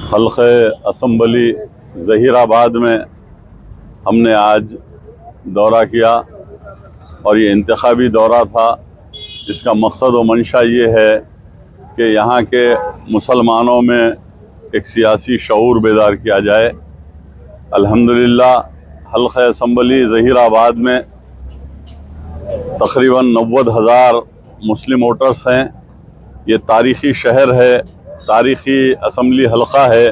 हल्क़े assembly Zaheerabad में हमने आज दौरा किया और ये इंतखाबी दौरा था। इसका मकसद व मंशा ये है कि यहाँ के मुसलमानों में एक सियासी शऊर बेदार किया जाए। अल्हम्दुलिल्लाह हल्क़े असम्बली ज़हीराबाद में तकरीबन 90,000 मुस्लिम वोटर्स हैं। ये तारीख़ी शहर है, तारीख़ी असम्बली हल्का है,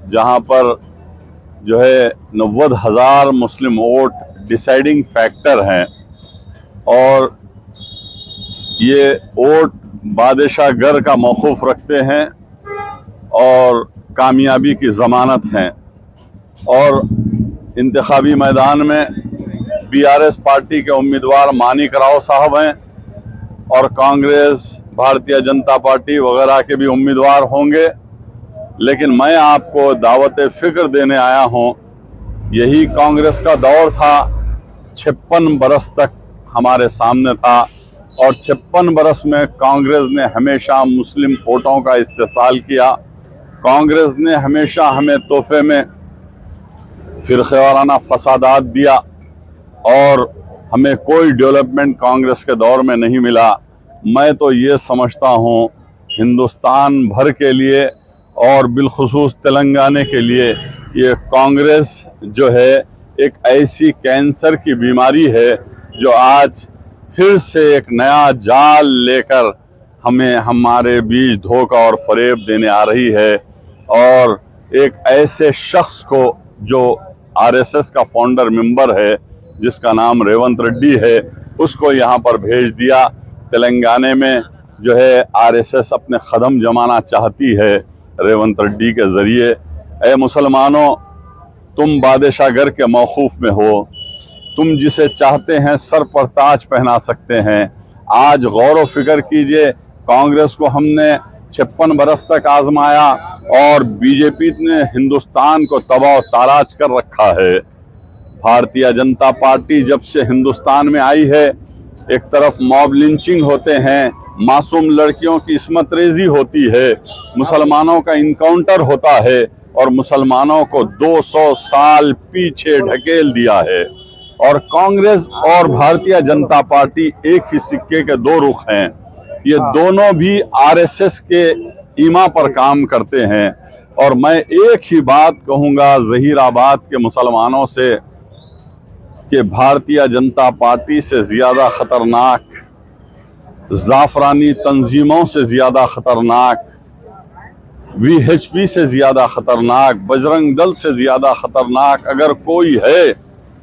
जहाँ पर जो है 90,000 मुस्लिम वोट डिसाइडिंग फैक्टर हैं और ये वोट बादशाह गर का मौक़ूफ़ रखते हैं और कामयाबी की ज़मानत हैं। और इंतखाबी मैदान में BRS पार्टी के उम्मीदवार मानिक राव साहब हैं और कांग्रेस, भारतीय जनता पार्टी वगैरह के भी उम्मीदवार होंगे। लेकिन मैं आपको दावत फ़िक्र देने आया हूँ। यही कांग्रेस का दौर था, 56 बरस तक हमारे सामने था और 56 बरस में कांग्रेस ने हमेशा मुस्लिम वोटों का इस्तेसाल किया। कांग्रेस ने हमेशा हमें तोहफे में फ़िरक़ेवाराना फसादात दिया और हमें कोई डेवलपमेंट कांग्रेस के दौर में नहीं मिला। मैं तो ये समझता हूँ हिंदुस्तान भर के लिए और बिलखुसूस तेलंगाना के लिए ये कांग्रेस जो है एक ऐसी कैंसर की बीमारी है जो आज फिर से एक नया जाल लेकर हमें हमारे बीच धोखा और फरेब देने आ रही है। और एक ऐसे शख्स को जो RSS का फाउंडर मेंबर है, जिसका नाम रेवंत रेड्डी है, उसको यहाँ पर भेज दिया। तेलंगाना में जो है RSS अपने कदम जमाना चाहती है रेवंत रेड्डी के ज़रिए। ए मुसलमानों, तुम बादशाह गर के मौक़ूफ़ में हो, तुम जिसे चाहते हैं सर पर ताज पहना सकते हैं। आज गौर व फिक्र कीजिए, कांग्रेस को हमने 56 बरस तक आजमाया और BJP ने हिंदुस्तान को तबाह ताराज कर रखा है। भारतीय जनता पार्टी जब से हिंदुस्तान में आई है, एक तरफ मॉब लिंचिंग होते हैं, मासूम लड़कियों की इस्मत रेजी होती है, मुसलमानों का इनकाउंटर होता है और मुसलमानों को 200 साल पीछे ढकेल दिया है। और कांग्रेस और भारतीय जनता पार्टी एक ही सिक्के के दो रुख हैं। ये दोनों भी RSS के ईमा पर काम करते हैं। और मैं एक ही बात कहूँगा ज़हीराबाद के मुसलमानों से कि भारतीय जनता पार्टी से ज़्यादा ख़तरनाक, ज़ाफ़रानी तंजीमों से ज़्यादा ख़तरनाक, VHP से ज़्यादा ख़तरनाक, बजरंग दल से ज़्यादा ख़तरनाक अगर कोई है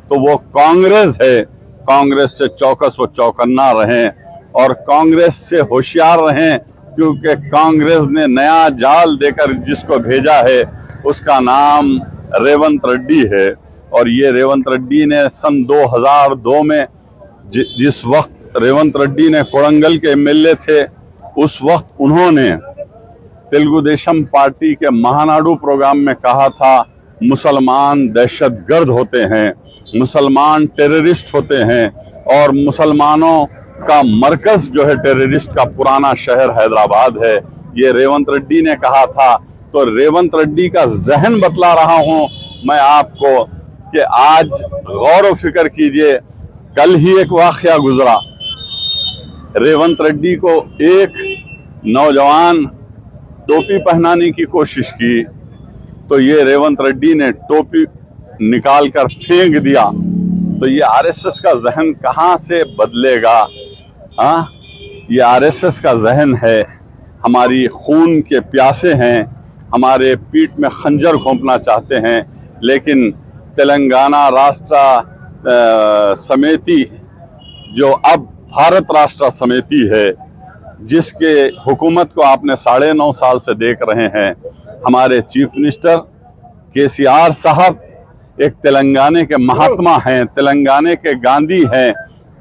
तो वो कांग्रेस है। कांग्रेस से चौकस व चौकन्ना रहें और कांग्रेस से होशियार रहें, क्योंकि कांग्रेस ने नया जाल देकर जिसको भेजा है उसका नाम रेवंत रेड्डी है। और ये रेवंत रेड्डी ने सन 2002 में जिस वक्त रेवंत रेड्डी ने कोरंगल के MLA थे, उस वक्त उन्होंने तेलुगु देशम पार्टी के महानाडु प्रोग्राम में कहा था, मुसलमान दहशतगर्द होते हैं, मुसलमान टेररिस्ट होते हैं और मुसलमानों का मरकज़ जो है टेररिस्ट का पुराना शहर हैदराबाद है। ये रेवंत रेड्डी ने कहा था। तो रेवंत रेड्डी का जहन बतला रहा हूँ मैं आपको कि आज गौर व फिक्र कीजिए। कल ही एक वाक़या गुजरा, रेवंत रेड्डी को एक नौजवान टोपी पहनाने की कोशिश की तो ये रेवंत रेड्डी ने टोपी निकाल कर फेंक दिया। तो ये RSS का जहन कहाँ से बदलेगा? ये RSS का जहन है, हमारी खून के प्यासे हैं, हमारे पीठ में खंजर घोंपना चाहते हैं। लेकिन तेलंगाना राष्ट्र समिति जो अब भारत राष्ट्र समिति है, जिसके हुकूमत को आपने 9.5 साल से देख रहे हैं, हमारे चीफ मिनिस्टर KCR साहब एक तेलंगाना के महात्मा हैं, तेलंगाना के गांधी हैं,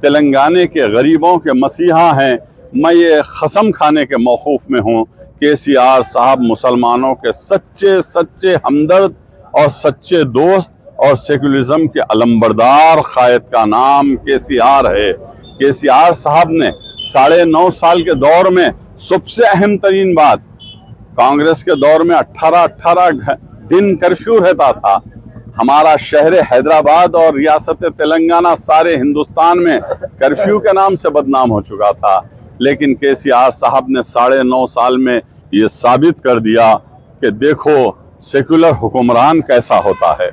तेलंगाना के गरीबों के मसीहा हैं। मैं ये कसम खाने के मौक़ूफ़ में हूँ, KCR साहब मुसलमानों के सच्चे सच्चे हमदर्द और सच्चे दोस्त और सेकुलरिज्म के अलंबरदार कायद का नाम KCR है। KCR साहब ने 9.5 साल के दौर में सबसे अहम तरीन बात, कांग्रेस के दौर में 18-18 दिन कर्फ्यू रहता था। हमारा शहर हैदराबाद और रियासत तेलंगाना सारे हिंदुस्तान में कर्फ्यू के नाम से बदनाम हो चुका था। लेकिन केसीआर साहब ने 9.5 साल में ये साबित कर दिया कि देखो सेकुलर हुक्मरान कैसा होता है।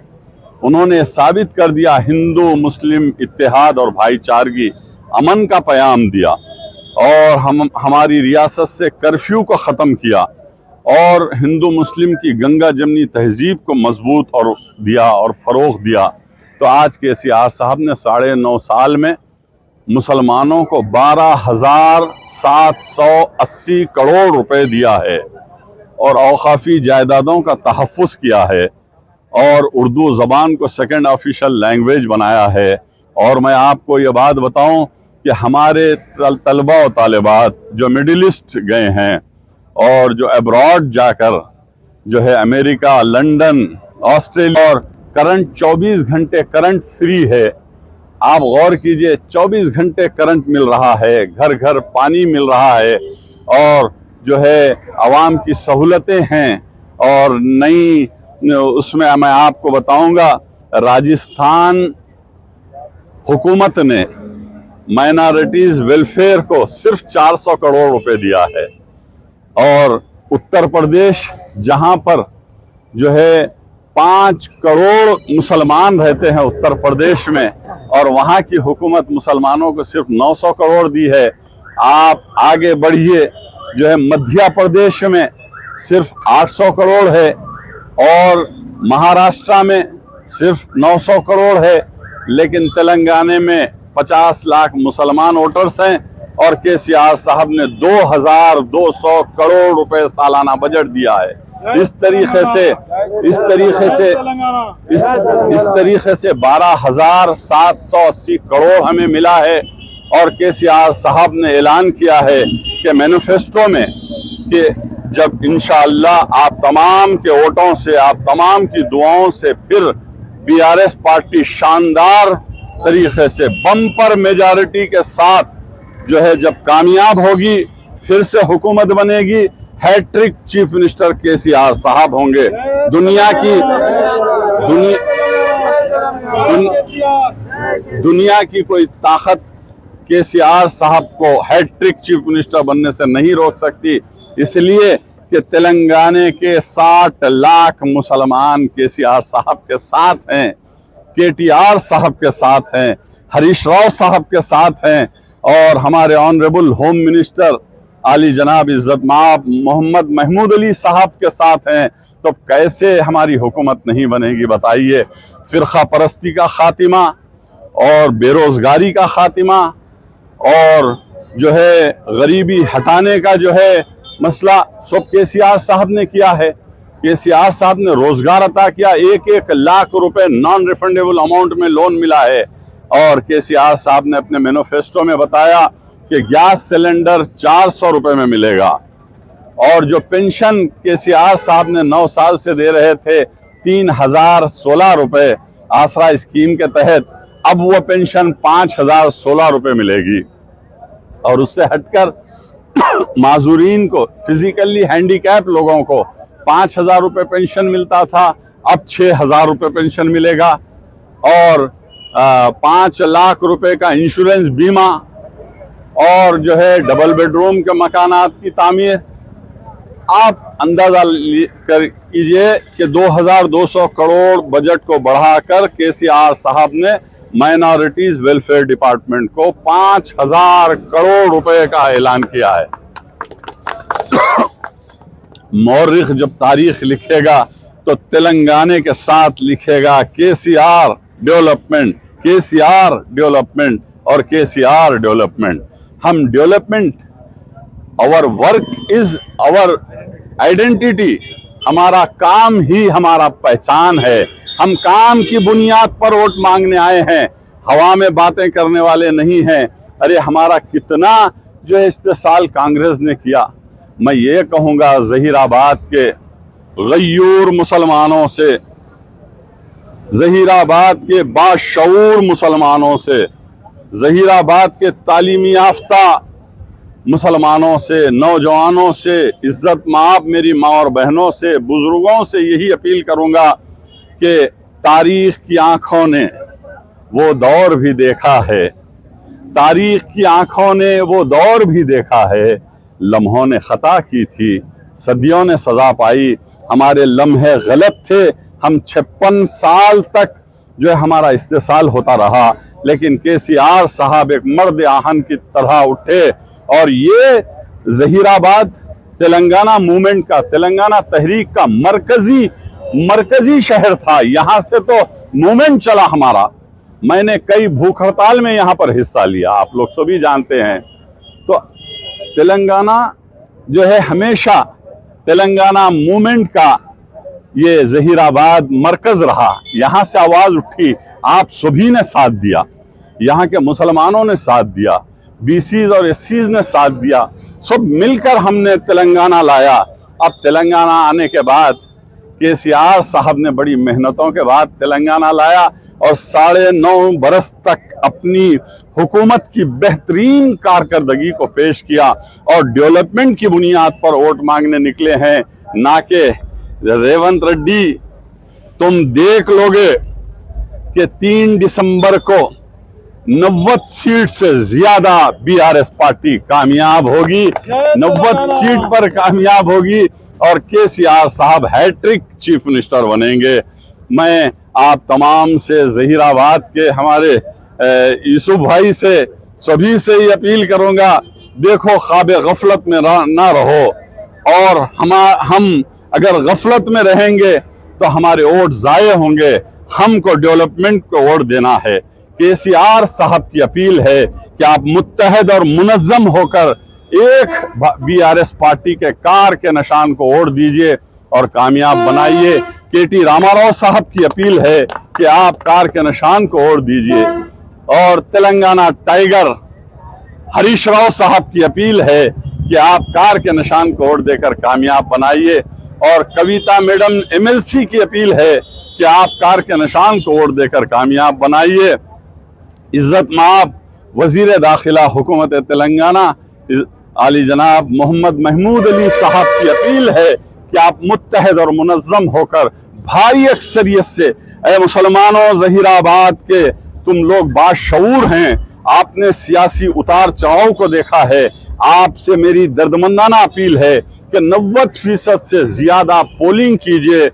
उन्होंने साबित कर दिया, हिंदू मुस्लिम इत्तेहाद और भाईचारगी अमन का पैगाम दिया और हमारी रियासत से कर्फ्यू को ख़त्म किया और हिंदू मुस्लिम की गंगा जमनी तहजीब को मजबूत और दिया और फ़रोग़ दिया। तो आज केसीआर साहब ने 9.5 साल में मुसलमानों को 12,780 करोड़ रुपए दिया है और औकाफ़ी जायदादों का तहफ़्फ़ुज़ किया है और उर्दू ज़बान को सेकंड ऑफिशियल लैंग्वेज बनाया है। और मैं आपको ये बात बताऊं कि हमारे तलबा और तालिबात जो मिडिल ईस्ट गए हैं और जो अब्रॉड जाकर जो है अमेरिका, लंदन, ऑस्ट्रेलिया, और करंट 24 घंटे करंट फ्री है। आप गौर कीजिए, 24 घंटे करंट मिल रहा है, घर घर पानी मिल रहा है और जो है आवाम की सहूलतें हैं। और नई उसमें मैं आपको बताऊंगा, राजस्थान हुकूमत ने माइनॉरिटीज वेलफेयर को सिर्फ 400 करोड़ रुपए दिया है और उत्तर प्रदेश जहां पर जो है 5 करोड़ मुसलमान रहते हैं उत्तर प्रदेश में और वहां की हुकूमत मुसलमानों को सिर्फ 900 करोड़ दी है। आप आगे बढ़िए, जो है मध्य प्रदेश में सिर्फ 800 करोड़ है और महाराष्ट्र में सिर्फ 900 करोड़ है। लेकिन तेलंगाना में 50 लाख मुसलमान वोटर्स हैं और केसीआर साहब ने 2,200 करोड़ रुपए सालाना बजट दिया है। इस तरीके से 12,780 करोड़ हमें मिला है। और केसीआर साहब ने ऐलान किया है कि मैनिफेस्टो में कि जब इंशाअल्लाह आप तमाम के वोटों से, आप तमाम की दुआओं से फिर बीआरएस पार्टी शानदार तरीके से बम्पर मेजॉरिटी के साथ जो है जब कामयाब होगी, फिर से हुकूमत बनेगी, हैट्रिक चीफ मिनिस्टर केसीआर साहब होंगे। दुनिया की कोई ताकत केसीआर साहब को हैट्रिक चीफ मिनिस्टर बनने से नहीं रोक सकती, इसलिए कि तेलंगाना के 60 लाख मुसलमान केसीआर साहब के साथ हैं, केटीआर साहब के साथ हैं, हरीश राव साहब के साथ हैं और हमारे ऑनरेबल होम मिनिस्टर आली जनाब इज्जत माब मोहम्मद महमूद अली साहब के साथ हैं। तो कैसे हमारी हुकूमत नहीं बनेगी बताइए। फिरका परस्ती का खातिमा और बेरोजगारी का खातिमा और जो है गरीबी हटाने का जो है मसला सब केसीआर साहब ने किया है। केसीआर साहब ने रोजगार अता किया, 1-1 लाख रुपए नॉन रिफंडेबल अमाउंट में लोन मिला है। और केसीआर साहब ने अपने मैनिफेस्टो में बताया कि गैस सिलेंडर 400 रुपए में मिलेगा और जो पेंशन केसीआर साहब ने 9 साल से दे रहे थे 3,016 रुपए आसरा स्कीम के तहत, अब वो पेंशन 5,016 रुपए मिलेगी। और उससे हटकर माजूरीन को, फिजिकली हैंडीकैप लोगों को 5,000 रुपए पेंशन मिलता था, अब 6,000 रुपए पेंशन मिलेगा। और 5 लाख रुपए का इंश्योरेंस बीमा और जो है डबल बेडरूम के मकानात की तामीर। आप अंदाजा कीजिए कि 2,200 करोड़ बजट को बढ़ाकर केसीआर साहब ने माइनॉरिटीज वेलफेयर डिपार्टमेंट को 5,000 करोड़ रुपए का ऐलान किया है। मौरिख जब तारीख लिखेगा तो तेलंगाना के साथ लिखेगा केसीआर डेवलपमेंट, केसीआर डेवलपमेंट और केसीआर डेवलपमेंट। हम development, our work is our identity, हमारा काम ही हमारा पहचान है। हम काम की बुनियाद पर वोट मांगने आए हैं, हवा में बातें करने वाले नहीं हैं। अरे हमारा कितना जो है इस्तेसाल कांग्रेस ने किया। मैं ये कहूँगा जहीराबाद के गयूर मुसलमानों से, जहीराबाद के बाशऊर मुसलमानों से, जहीराबाद के तालीमी याफ्ता मुसलमानों से, नौजवानों से, इज्जत माप मेरी माँ और बहनों से, बुजुर्गों से यही अपील करूंगा कि तारीख की आंखों ने वो दौर भी देखा है, तारीख की आंखों ने वो दौर भी देखा है, लम्हों ने खता की थी, सदियों ने सजा पाई, हमारे लम्हे गलत थे, हम 56 साल तक जो है हमारा इस्तेसाल होता रहा, लेकिन केसीआर साहब एक मर्द आहन की तरह उठे और ये जहीराबाद तेलंगाना मूवमेंट का, तेलंगाना तहरीक का मरकजी शहर था। यहां से तो मूवमेंट चला हमारा। मैंने कई भूख हड़ताल में यहां पर हिस्सा लिया, आप लोग सभी जानते हैं। तो तेलंगाना जो है हमेशा तेलंगाना मूवमेंट का ये जहीराबाद मरकज रहा, यहां से आवाज उठी, आप सभी ने साथ दिया, यहाँ के मुसलमानों ने साथ दिया, बीसीज और एससीज ने साथ दिया, सब मिलकर हमने तेलंगाना लाया। अब तेलंगाना आने के बाद केसीआर साहब ने बड़ी मेहनतों के बाद तेलंगाना लाया और 9.5 बरस तक अपनी हुकूमत की बेहतरीन कारकर्दगी को पेश किया और डेवलपमेंट की बुनियाद पर वोट मांगने निकले हैं, ना कि रेवंत रेड्डी तुम देख लोगे कि 3 दिसंबर को 90 सीट से ज्यादा बीआरएस पार्टी कामयाब होगी, 90 सीट पर कामयाब होगी और केसीआर साहब हैट्रिक चीफ मिनिस्टर बनेंगे। मैं आप तमाम से, जहीराबाद के हमारे यूसुफ भाई से, सभी से ही अपील करूंगा, देखो ख्वाब गफलत में ना रहो, और हम अगर गफलत में रहेंगे तो हमारे वोट जाये होंगे। हमको डेवलपमेंट को वोट देना है। केसीआर साहब की अपील है कि आप मुत्तहद और मुनज़्ज़म होकर एक बीआरएस पार्टी के कार के निशान को वोट दीजिए और कामयाब बनाइए। केटी रामाराव साहब की अपील है कि आप कार के निशान को वोट दीजिए, और तेलंगाना टाइगर हरीश राव साहब की अपील है कि आप कार के निशान को वोट देकर कामयाब बनाइए, और कविता मैडम एमएलसी की अपील है कि आप कार के निशान को वोट देकर कामयाब बनाइए। इज्जत माब वजीर दाखिला हुकूमत तेलंगाना आली जनाब मोहम्मद महमूद अली साहब की अपील है कि आप मुत्तहद और मुनज़्ज़म होकर भारी अक्सरियत से, ए मुसलमानों, जहीराबाद के तुम लोग बाशऊर हैं, आपने सियासी उतार चढ़ाव को देखा है, आपसे मेरी दर्दमंदाना अपील है कि 90% से ज्यादा पोलिंग कीजिए,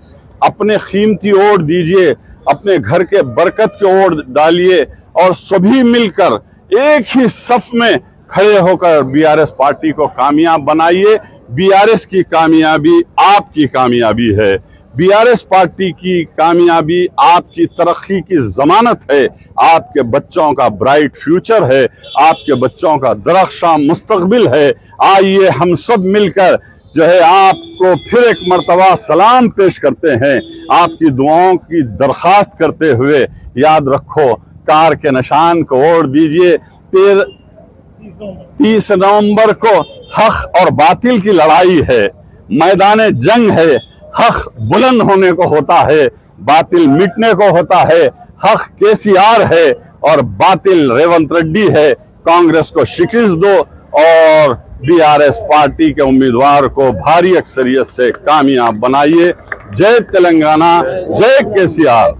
अपने कीमती वोट दीजिए, अपने घर के बरकत के वोट डालिए और सभी मिलकर एक ही सफ में खड़े होकर बीआरएस पार्टी को कामयाब बनाइए। बीआरएस की कामयाबी आपकी कामयाबी है, बीआरएस पार्टी की कामयाबी आपकी तरक्की की जमानत है, आपके बच्चों का ब्राइट फ्यूचर है, आपके बच्चों का दरख्शां मुस्तकबिल है। आइए हम सब मिलकर जो है आपको फिर एक मर्तबा सलाम पेश करते हैं, आपकी दुआओं की दरख्वास्त करते हुए, याद रखो कार के निशान को वोट दीजिए। 30 नवंबर को हक और बातिल की लड़ाई है, मैदान जंग है, हक बुलंद होने को होता है, बातिल मिटने को होता है। हक केसीआर है और बातिल रेवंत रेड्डी है। कांग्रेस को शिकस्त दो और बीआरएस पार्टी के उम्मीदवार को भारी अक्सरियत से कामयाब बनाइए। जय तेलंगाना, जय केसीआर।